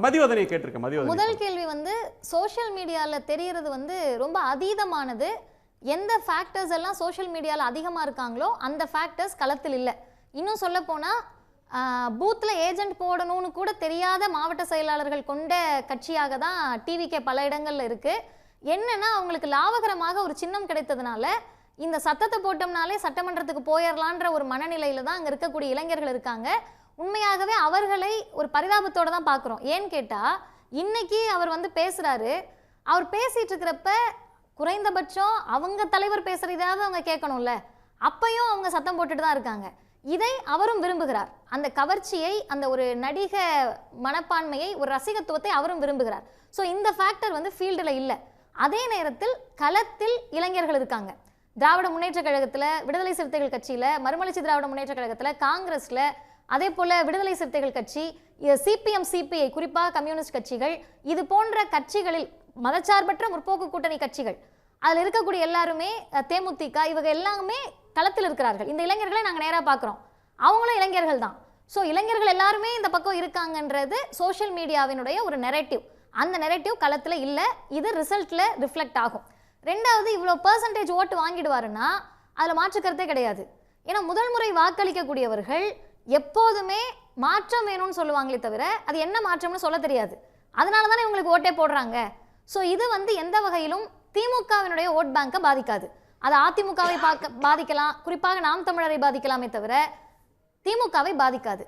மதிவதனை கேட்டிருக்கேன். மதிவதனை முதல் கேள்வி வந்து சோஷியல் மீடியால தெரியறது வந்து ரொம்ப அதீதமானது. எந்த ஃபேக்டர்ஸ் எல்லாம் சோஷியல் மீடியால அதிகமா இருக்காங்களோ அந்த ஃபேக்டர்ஸ் களத்தில் இல்லை. இன்னும் சொல்ல போனா பூத்ல ஏஜென்ட் போடணும்னு கூட தெரியாத மாவட்ட செயலாளர்கள் கொண்ட கட்சியாக தான் டிவிகே பல இடங்கள்ல இருக்கு. என்னன்னா அவங்களுக்கு லாபகரமாக ஒரு சின்னம் கிடைத்ததுனால இந்த சத்தத்தை போட்டோம்னாலே சட்டமன்றத்துக்கு போயிடலான்ற ஒரு மனநிலையில தான் அங்க இருக்கக்கூடிய இளைஞர்கள் இருக்காங்க. உண்மையாகவே அவர்களை ஒரு பரிதாபத்தோட தான் பார்க்குறோம். ஏன்னு கேட்டா இன்னைக்கு அவர் வந்து பேசுறாரு. அவர் பேசிட்டு இருக்கிறப்ப குறைந்தபட்சம் அவங்க தலைவர் பேசுறதாவது அவங்க கேட்கணும்ல, அப்பையும் அவங்க சத்தம் போட்டுட்டு தான் இருக்காங்க. இதை அவரும் விரும்புகிறார். அந்த கவர்ச்சியை, அந்த ஒரு நடிக மனப்பான்மையை, ஒரு ரசிகத்துவத்தை அவரும் விரும்புகிறார். ஸோ இந்த ஃபேக்டர் வந்து ஃபீல்டில் இல்லை. அதே நேரத்தில் களத்தில் இளைஞர்கள் இருக்காங்க. திராவிட முன்னேற்ற கழகத்தில், விடுதலை சிறுத்தைகள் கட்சியில், மறுமலர்ச்சி திராவிட முன்னேற்ற கழகத்தில், காங்கிரஸில், அதே போல் விடுதலை சிறுத்தைகள் கட்சி, சிபிஎம் சிபிஐ, குறிப்பாக கம்யூனிஸ்ட் கட்சிகள், இது போன்ற கட்சிகளில் மதச்சார்பற்ற முற்போக்கு கூட்டணி கட்சிகள், அதில் இருக்கக்கூடிய எல்லாருமே, தேமுதிக, இவங்க எல்லாமே களத்தில் இருக்கிறார்கள். இந்த இளைஞர்களை நாங்கள் நேராக பார்க்குறோம். அவங்களும் இளைஞர்கள் தான். ஸோ இளைஞர்கள் எல்லாருமே இந்த பக்கம் இருக்காங்கன்றது சோஷியல் மீடியாவினுடைய ஒரு நெரேட்டிவ். அந்த நெரேட்டிவ் களத்தில் இல்லை. இது ரிசல்ட்டில் ரிஃப்ளெக்ட் ஆகும். ரெண்டாவது, இவ்வளோ பர்சன்டேஜ் ஓட்டு வாங்கிடுவாருன்னா அதில் மாற்றுக்கருத்தே கிடையாது. ஏன்னா முதல் முறை வாக்களிக்கக்கூடியவர்கள் எப்போதுமே மாற்றம் வேணும்னு சொல்லுவாங்களே தவிர அது என்ன மாற்றம்னு சொல்ல தெரியாது. அதனால தானே இவங்களுக்கு ஓட்டே போடுறாங்க. ஸோ இது வந்து எந்த வகையிலும் திமுகவினுடைய ஓட் பேங்கை பாதிக்காது. அது அதிமுகவை பாதிக்கலாம், குறிப்பாக நாம் தமிழரை பாதிக்கலாமே தவிர திமுகவை பாதிக்காது.